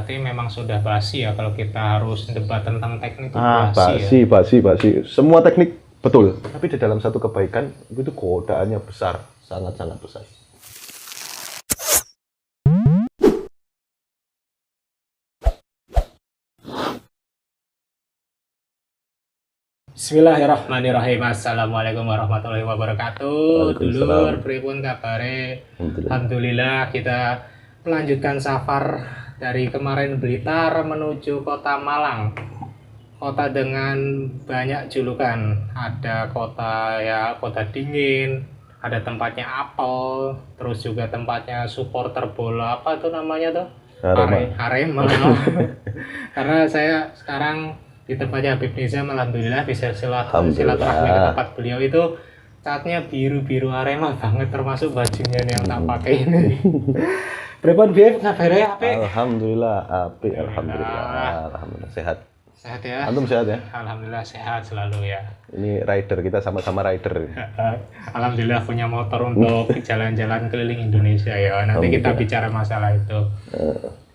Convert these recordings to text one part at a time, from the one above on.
berarti memang sudah basi ya kalau kita harus debat tentang teknik itu basi ya. Basi. Semua teknik betul. Tapi di dalam satu kebaikan itu godaannya besar, sangat-sangat besar. Bismillahirrahmanirrahim. Assalamualaikum warahmatullahi wabarakatuh. Dulur, pripun kabare? Alhamdulillah kita melanjutkan safar dari kemarin Blitar menuju kota Malang. Kota dengan banyak julukan. Ada kota dingin, ada tempatnya apel, terus juga tempatnya supporter bola. Apa tuh namanya tuh? Arema. Karena saya sekarang di tempatnya Habib Nizam, alhamdulillah bisa silaturahmi ke tempat beliau itu. Catnya biru Arema banget, termasuk bajunya yang tak pakai ini. Pripun Bib, kabarnya apik? Alhamdulillah apik, alhamdulillah sehat. Sehat ya? Antum sehat ya? Alhamdulillah sehat selalu ya. Ini rider, kita sama-sama rider. Alhamdulillah punya motor untuk jalan-jalan keliling Indonesia ya. Nanti kita bicara masalah itu.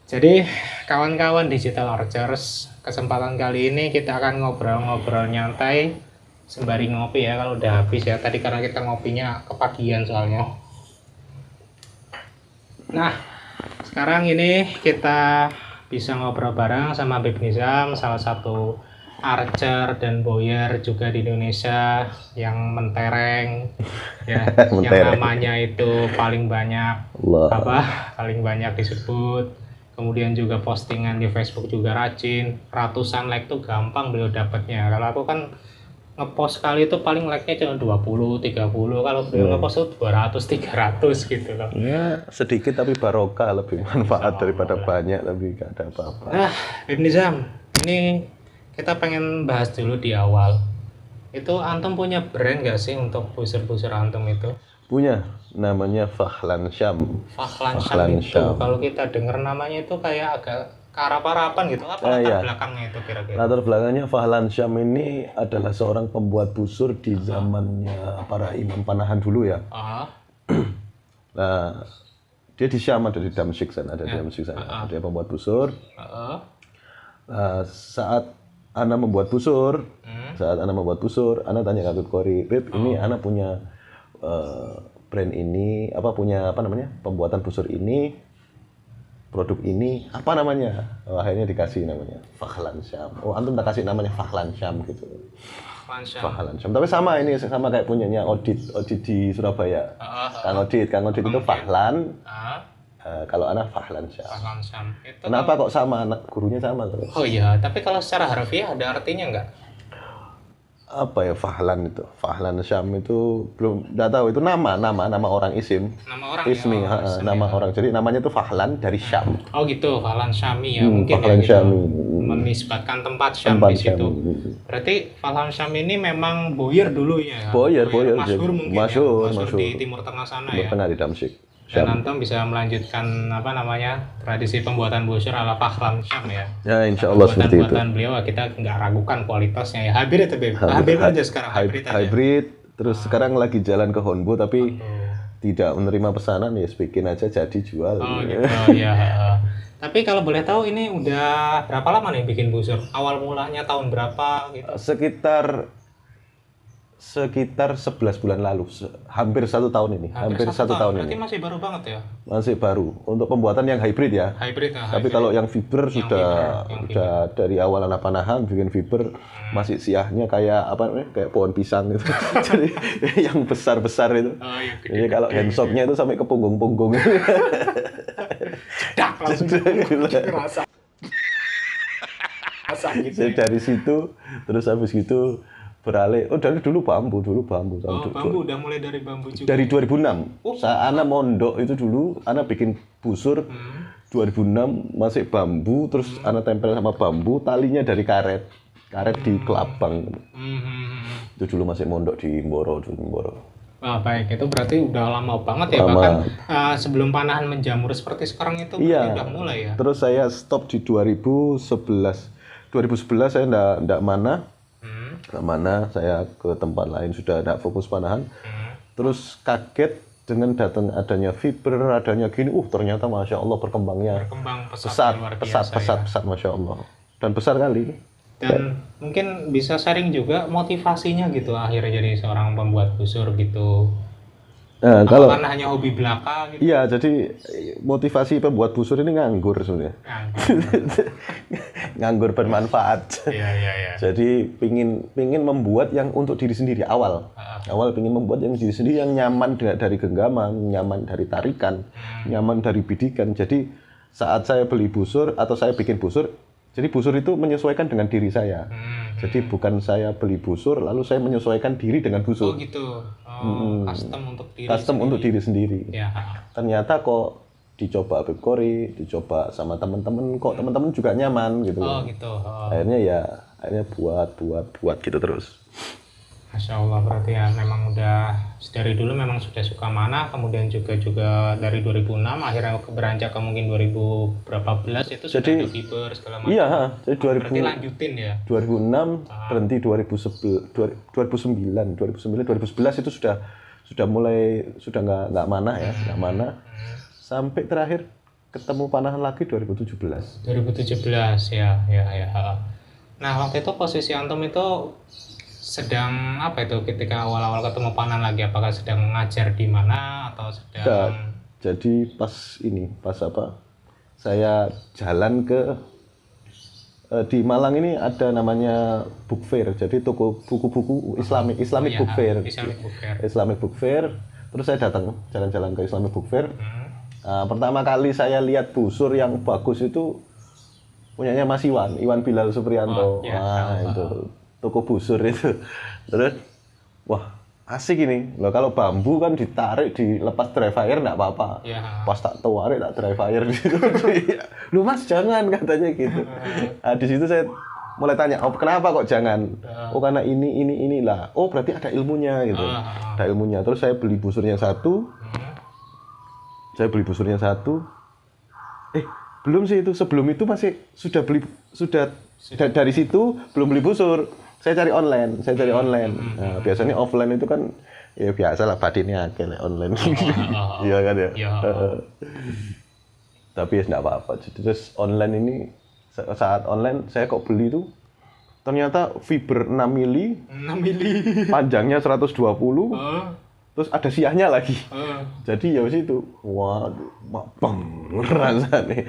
Jadi kawan-kawan Digital Archers, kesempatan kali ini kita akan ngobrol-ngobrol nyantai sembari ngopi ya, kalau udah habis ya. Tadi karena kita ngopinya kepagian soalnya. Nah, sekarang ini kita bisa ngobrol bareng sama Habib Nizam, salah satu archer dan bowyer juga di Indonesia yang mentereng ya, yang namanya itu paling banyak paling banyak disebut. Kemudian juga postingan di Facebook juga rajin, ratusan like tuh gampang beliau dapatnya. Kalau aku kan ngepost kali itu paling like-nya cuma 20, 30. Kalau beliau ngepost tuh 200, 300 gitu loh. Ya, sedikit tapi barokah, lebih manfaat daripada banyak tapi gak ada apa-apa. Nah, Habib Nizam, ini kita pengen bahas dulu di awal. Itu antum punya brand gak sih untuk booster-booster antum itu? Punya, namanya Fahlan Syam. Fahlan Syam itu, kalau kita dengar namanya itu kayak agak karap-harapan gitu. Apa latar belakangnya itu kira-kira? Latar belakangnya Fahlan Syam ini adalah seorang pembuat busur di zamannya para imam panahan dulu ya. Nah, dia di Syam, ada di Damsyik sana, Dia pembuat busur. Saat Ana membuat busur, Ana tanya ke Habib Qori, Beb, ini Ana punya brand ini, pembuatan busur ini, produk ini, apa namanya? Akhirnya dikasih namanya Fahlan Syam. Oh, antum tak kasih namanya Fahlan Syam gitu. Fahlan Syam. Tapi sama kayak punyanya Odit di Surabaya. Kang Odit itu Fahlan. Kalau anak Fahlan Syam. Kenapa kok sama? Anak gurunya sama terus. Oh iya, tapi kalau secara harfiah ada artinya nggak? Apa ya Fahlan itu? Fahlan Syam itu enggak tahu, itu nama orang isim. Nama orang Ismi, nama orang. Jadi namanya itu Fahlan dari Syam. Oh gitu, Fahlan Syami ya mungkin Fahlan ya gitu. Syami. Menisbatkan tempat Syam di situ. Berarti Fahlan Syam ini memang bowyer dulu ya. Bowyer. Masyhur mungkin. Masyhur di Timur Tengah sana ya. Timur Tengah di Damsyik. Dan antum bisa melanjutkan tradisi pembuatan busur ala Fahlan Syam ya. Ya insya Allah seperti itu. Buatan beliau kita nggak ragukan kualitasnya ya. Hybrid itu hybrid aja sekarang. Hybrid. Terus sekarang lagi jalan ke Honbo tapi tidak menerima pesanan, ya bikin aja jadi jual. Oh gitu ya. Tapi kalau boleh tahu ini udah berapa lama nih bikin busur? Awal mulanya tahun berapa gitu? Sekitar 11 bulan lalu, hampir 1 tahun ini. Hampir 1 tahun berarti ini. masih baru banget ya? Masih baru. Untuk pembuatan yang hybrid ya. Tapi kalau yang fiber sudah dari awal anak panahan bikin fiber, masih siahnya kayak kayak pohon pisang gitu. Jadi yang besar-besar itu. Oh, iya, jadi kalau handshocknya itu sampai ke punggung-punggung. Cedak langsung kerasa. Gitu ya. Dari situ, terus habis gitu beralih. Dari dulu bambu. Bambu udah mulai dari bambu juga. Dari 2006. Ana mondok itu dulu, Ana bikin busur 2006 masih bambu, terus Ana tempel sama bambu, talinya dari karet di kelabang. Itu dulu masih mondok di Mboro. Wah baik, itu berarti udah lama banget ya. Bahkan sebelum panahan menjamur seperti sekarang itu udah mulai ya. Terus saya stop di 2011 saya enggak mana, saya ke tempat lain, sudah enggak fokus panahan. Terus kaget dengan adanya fiber, adanya gini, ternyata masya Allah berkembang pesat, pesat, masya Allah, dan besar kali. Dan mungkin bisa sharing juga motivasinya gitu akhirnya jadi seorang pembuat busur gitu. Nah, kalau karena hanya hobi belaka gitu. Iya, jadi motivasi pembuat busur ini nganggur sebenarnya. Nganggur bermanfaat. Iya. Jadi pingin membuat yang untuk diri sendiri awal pingin membuat yang diri sendiri yang nyaman dari genggaman, nyaman dari tarikan, nyaman dari bidikan. Jadi saat saya beli busur atau saya bikin busur, jadi busur itu menyesuaikan dengan diri saya. Jadi bukan saya beli busur lalu saya menyesuaikan diri dengan busur. Oh gitu. Custom untuk diri sendiri. Ya. Ternyata kok dicoba Habib Kori, dicoba sama teman-teman, kok teman-teman juga nyaman gitu. Oh gitu. Akhirnya buat gitu terus. Masya Allah, berarti ya memang udah dari dulu memang sudah suka mana, kemudian juga dari 2006 akhirnya beranjak ke mungkin 2000 berapa belas itu sudah ada fiber segala macam. Iya, jadi berarti lanjutin ya. 2006 berhenti 2009 2011 itu sudah mulai nggak mana ya, nggak mana. Sampai terakhir ketemu panahan lagi 2017 ya. Nah, waktu itu posisi antum itu sedang apa itu ketika awal-awal ketemu panahan lagi, apakah sedang ngajar di mana atau sedang jadi pas saya jalan ke di Malang ini ada namanya book fair, jadi toko buku-buku Islamic book fair. Islamic book fair. Terus saya datang jalan-jalan ke Islamic book fair. Pertama kali saya lihat busur yang bagus itu punyanya Mas Iwan Bilal Supriyanto. Itu toko busur itu. Terus wah, asik ini. Loh, kalau bambu kan ditarik, dilepas dry fire enggak apa-apa. Pas tak tarik tak dry fire gitu. Lu Mas jangan, katanya gitu. Di situ saya mulai tanya, kenapa kok jangan? Karena ini lah. Berarti ada ilmunya gitu. Ada ilmunya. Terus saya beli busurnya satu. Belum sih itu. Sebelum itu masih sudah dari situ belum beli busur. Saya cari online. Nah, biasanya offline itu kan ya biasalah badinnya kayak online. Iya kan ya. Tapi ya enggak apa-apa. Terus online ini saat online saya kok beli itu ternyata fiber 6 mili. Panjangnya 120. Terus ada siahnya lagi. Jadi ya wis itu. Waduh, bang rasanya.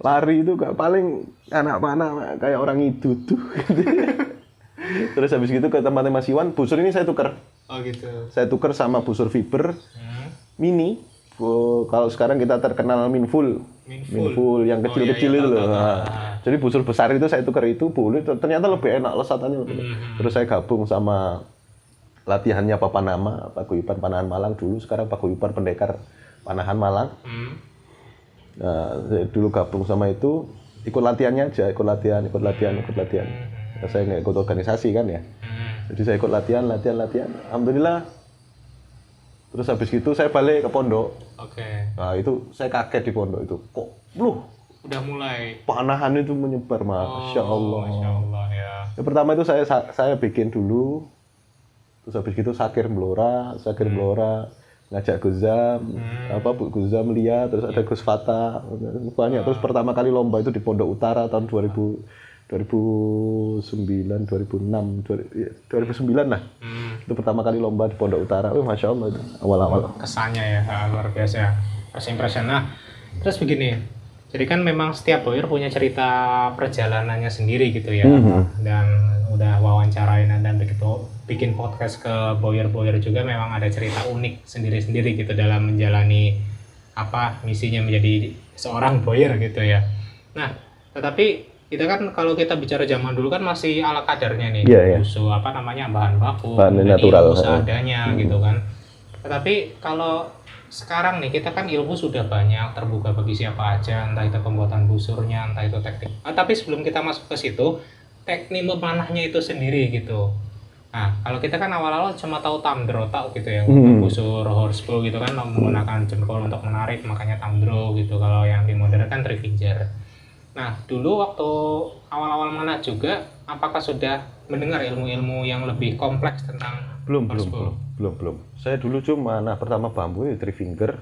Lari itu paling anak panah kayak orang itu tuh. Terus habis gitu ke tempatnya Mas Iwan, busur ini saya tukar. Oh gitu. Saya tukar sama busur fiber mini. Kalau sekarang kita terkenal Minful yang kecil-kecil itu loh. Jadi busur besar itu saya tukar itu, boleh. Ternyata lebih enak, lesatannya lebih. Terus saya gabung sama latihannya Papanama, Paguyuban Panahan Malang dulu, sekarang Paguyuban Pendekar Panahan Malang. Nah, saya dulu gabung sama itu, ikut latihannya aja, ikut latihan. Saya nggak ikut organisasi kan ya. Jadi saya ikut latihan. Alhamdulillah. Terus habis itu saya balik ke pondok. Nah, itu saya kaget di pondok itu. Kok udah mulai panahan itu menyebar, Masya Allah. Masya Allah ya. Yang pertama itu saya bikin dulu. Terus habis itu Sakir Blora, ngajak Guzam, Guzam Lia, terus ada Gus Fata, banyak. Terus pertama kali lomba itu di Pondok Utara tahun 2009 lah. Itu pertama kali lomba di Pondok Utara. Masya Allah itu awal-awal. Kesannya ya luar biasa ya. First impression. Nah, terus begini. Jadi kan memang setiap boyer punya cerita perjalanannya sendiri gitu ya. Dan udah wawancarain dan begitu bikin podcast ke boyer-boyer juga memang ada cerita unik sendiri-sendiri gitu dalam menjalani misinya menjadi seorang boyer gitu ya. Nah, tetapi kita kan kalau kita bicara zaman dulu kan masih ala kadarnya nih, usul bahan baku, natural seadanya gitu kan. Tetapi kalau sekarang nih kita kan ilmu sudah banyak terbuka bagi siapa aja, entah itu pembuatan busurnya, entah itu teknik. Tapi sebelum kita masuk ke situ, teknik memanahnya itu sendiri gitu. Nah, kalau kita kan awal-awal cuma tahu tamdro gitu ya, busur horsebow gitu kan menggunakan jempol untuk menarik, makanya tamdro gitu. Kalau yang di modern kan trifinger. Nah, dulu waktu awal-awal manah juga, apakah sudah mendengar ilmu-ilmu yang lebih kompleks tentang belum. Belum. Saya dulu cuma pertama bambu ya three finger.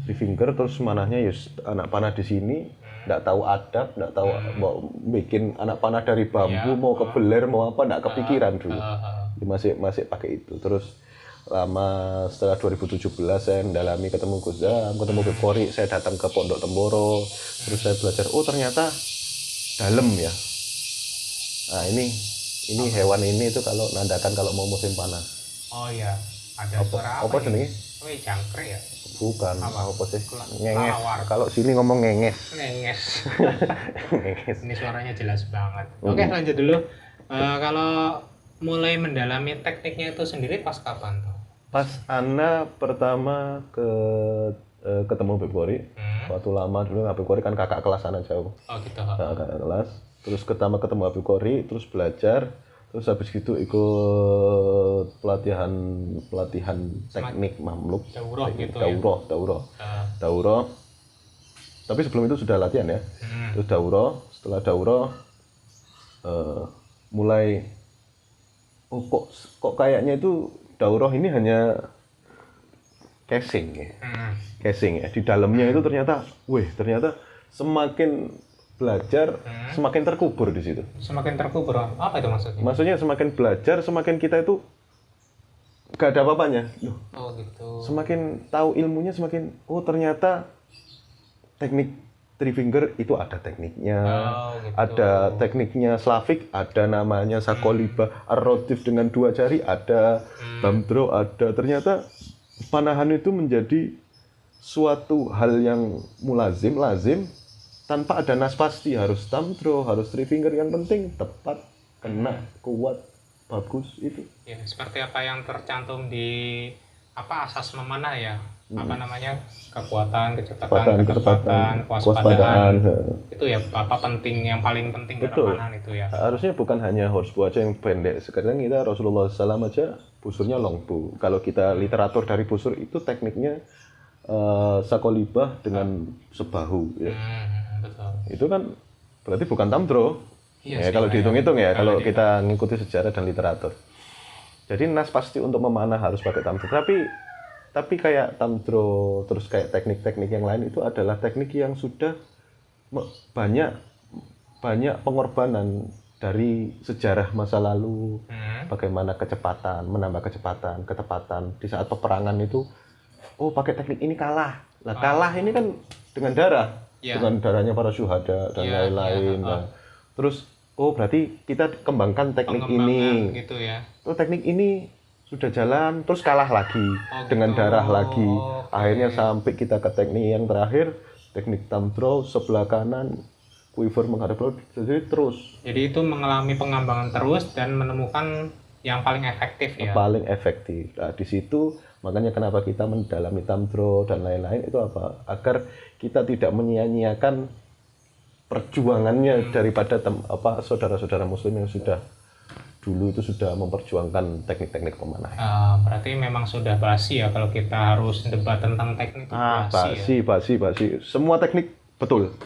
Terus manahnya ya anak panah di sini. Nggak tahu adab, nggak tahu mau bikin anak panah dari bambu, mau kebeler, mau apa, nggak kepikiran dulu. Masih pakai itu. Terus lama setelah 2017 saya mendalami ketemu Gus Zam, ketemu Beb Kori, saya datang ke Pondok Temboro. Terus saya belajar, oh ternyata dalam ya. Nah ini hewan ini itu kalau nandakan kalau mau musim panas. Oh iya, ada suara apa jenenge? Oh, jangkrik ya? Bukan, apa sih? Ngenges. Kalau sini ngomong ngenges. Ngenges. Ini suaranya jelas banget. Oke, lanjut dulu. Kalau mulai mendalami tekniknya itu sendiri pas kapan tuh? Pas Ana pertama ketemu Beb Kori. Waktu lama dulu Beb Kori kan kakak kelas Ana jauh. Oh gitu. Kakak kelas. Terus ketemu Beb Kori, terus belajar. Terus habis gitu ikut pelatihan teknik mamluk, daurah gitu daurah. Tapi sebelum itu sudah latihan ya. Terus daurah, setelah daurah mulai kok kayaknya itu daurah ini hanya casing ya. Casing ya. Di dalamnya itu ternyata semakin belajar semakin terkubur di situ. Semakin terkubur apa itu maksudnya? Maksudnya semakin belajar semakin kita itu gak ada apa-apanya. Oh gitu. Semakin tahu ilmunya semakin ternyata teknik three finger itu ada tekniknya. Gitu. Ada tekniknya Slavik, ada namanya Sakoliba, Arrotif dengan 2 jari, ada Tamdro, ada. Ternyata panahan itu menjadi suatu hal yang lazim tanpa ada nas pasti, harus tamdro, harus three finger, yang penting tepat, kena, kuat, bagus itu. Ya, seperti apa yang tercantum di asas memanah ya? Apa namanya? Kekuatan, kecepatan, kewaspadaan. Itu ya penting, yang paling penting dalam panahan itu ya. Harusnya bukan hanya horsebow aja yang pendek. Sekarang kita Rasulullah SAW aja busurnya longbow. Kalau kita literatur dari busur itu tekniknya Sakolibah dengan sebahu ya. Betul. Itu kan berarti bukan tamdro. Iya, kalau dihitung-hitung ya, kalau kita ngikuti sejarah dan literatur. Jadi nas pasti untuk memanah harus pakai tamdro. Tapi kayak tamdro, terus kayak teknik-teknik yang lain itu adalah teknik yang sudah banyak pengorbanan dari sejarah masa lalu. Bagaimana kecepatan, menambah kecepatan, ketepatan di saat peperangan itu. Pakai teknik ini kalah. Lah kalah ini kan dengan darah. Dengan darahnya para syuhada dan lain-lain. Terus berarti kita kembangkan teknik ini. Gitu ya. Terus teknik ini sudah jalan, terus kalah lagi dengan darah lagi. Akhirnya sampai kita ke teknik yang terakhir, teknik tamdro sebelah kanan, quiver menghadap laut, jadi terus. Jadi itu mengalami pengembangan terus dan menemukan yang paling efektif ya. Paling efektif. Nah, di situ makanya kenapa kita mendalami tamdro dan lain-lain itu apa? Agar kita tidak menyia-nyiakan perjuangannya daripada saudara-saudara muslim yang sudah dulu itu sudah memperjuangkan teknik-teknik pemanah. Berarti memang sudah basi ya kalau kita harus debat tentang teknik. Basi. Semua teknik betul.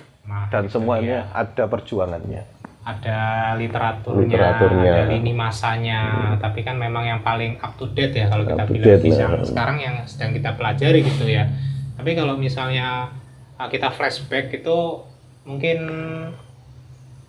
Dan semuanya ada perjuangannya. Ada literaturnya, ada lini masanya, tapi kan memang yang paling up to date ya kalau kita bilang sekarang yang sedang kita pelajari gitu ya. Tapi kalau misalnya kita flashback itu mungkin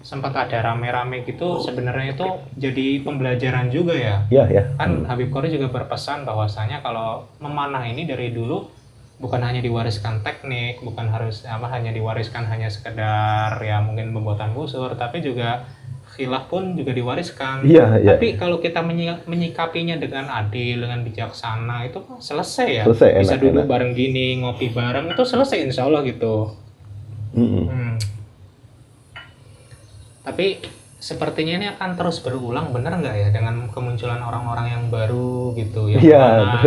sempat ada rame-rame gitu, sebenarnya itu jadi pembelajaran juga ya. Iya. Kan Habib Kori juga berpesan bahwasanya kalau memanah ini dari dulu bukan hanya diwariskan teknik, bukan harus hanya diwariskan hanya sekedar ya mungkin pembuatan busur, tapi juga khilaf pun juga diwariskan. Iya. Tapi kalau kita menyikapinya dengan adil, dengan bijaksana, itu selesai ya. Bisa duduk bareng gini, ngopi bareng, itu selesai insya Allah gitu. Tapi sepertinya ini akan terus berulang, benar nggak ya, dengan kemunculan orang-orang yang baru gitu ya,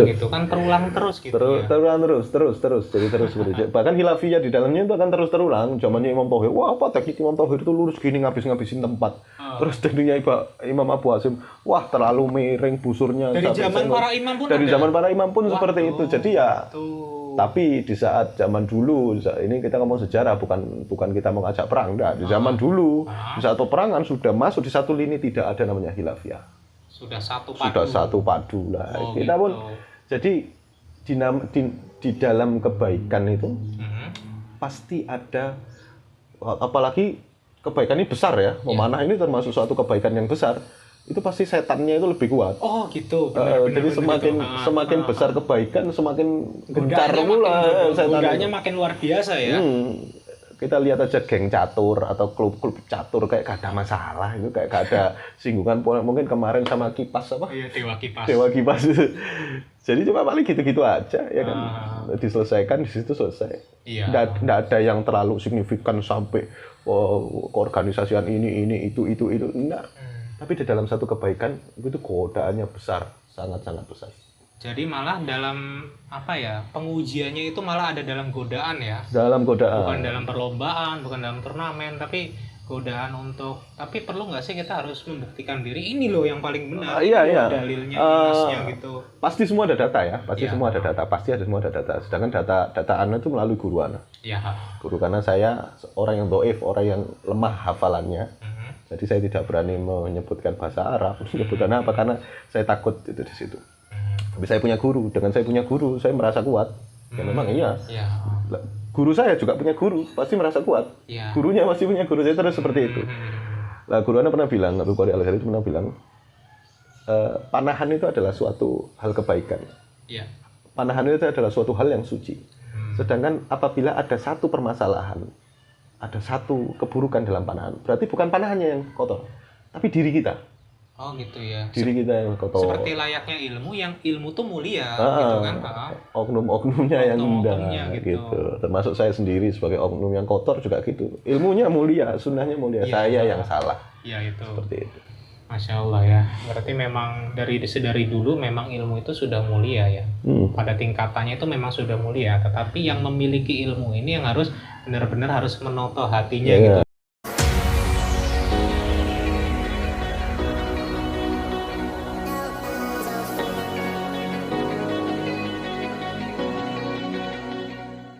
gitu kan terulang terus gitu. Terus jadi terus begitu. Bahkan hilafiyah di dalamnya itu akan terus terulang. Zamannya Imam Tauhir, apa teknik Imam Tauhir itu lurus gini ngabisin tempat. Terus tekniknya Imam Abu Hasim, terlalu miring busurnya. Dari zaman para imam pun dari zaman para imam pun seperti itu. Jadi ya. Tapi di saat zaman dulu, ini kita ngomong sejarah, bukan kita mau ngajak perang, enggak. Di zaman dulu, di saat peperangan sudah masuk di satu lini, tidak ada namanya hilafiyah. Sudah satu padu lah. Oh, kita gitu. pun jadi di dalam kebaikan itu pasti ada, apalagi kebaikan ini besar ya, memanah ini termasuk suatu kebaikan yang besar, itu pasti setannya itu lebih kuat. Oh gitu. Jadi semakin besar kebaikan, semakin gencar pula setan. Godaannya makin luar biasa ya. Kita lihat aja geng catur atau klub-klub catur kayak gak ada masalah, itu kayak gak ada singgungan. Mungkin kemarin sama kipas apa? Iya, Dewa Kipas. Jadi cuma paling gitu-gitu aja ya kan. Diselesaikan di situ selesai. Iya. Nggak ada yang terlalu signifikan sampai keorganisasian ini itu enggak. Tapi di dalam satu kebaikan itu godaannya besar, sangat-sangat besar. Jadi malah dalam pengujiannya itu malah ada dalam godaan ya. Dalam godaan. Bukan dalam perlombaan, bukan dalam turnamen, tapi godaan tapi perlu nggak sih kita harus membuktikan diri ini loh yang paling benar. Iya. Dalilnya, emasnya gitu. Pasti semua ada data ya, semua ada data. Sedangkan data Ana itu melalui guru Ana. Iya. Guru, karena saya orang yang doif, orang yang lemah hafalannya. Jadi saya tidak berani menyebutkan bahasa Arab, menyebutkan apa, karena saya takut itu di situ. Tapi saya punya guru, dengan saya punya guru, saya merasa kuat. Ya memang iya. Guru saya juga punya guru, pasti merasa kuat. Gurunya masih punya guru, saya terus seperti itu. Lah guru Ana pernah bilang, Abu Qori Al-Ghazali itu pernah bilang, panahan itu adalah suatu hal kebaikan. Panahan itu adalah suatu hal yang suci. Sedangkan apabila ada satu permasalahan, ada satu keburukan dalam panahan, berarti bukan panahannya yang kotor, tapi diri kita. Oh gitu ya. Diri kita yang kotor. Seperti layaknya ilmu, yang ilmu tuh mulia, gitu kan? Oknum-oknumnya yang indah, gitu. Termasuk saya sendiri sebagai oknum yang kotor juga gitu. Ilmunya mulia, sunnahnya mulia. Saya yang salah. Iya itu. Seperti itu. Masya Allah ya. Berarti memang dari dulu memang ilmu itu sudah mulia ya. Pada tingkatannya itu memang sudah mulia. Tetapi yang memiliki ilmu ini yang harus benar-benar harus menoto hatinya gitu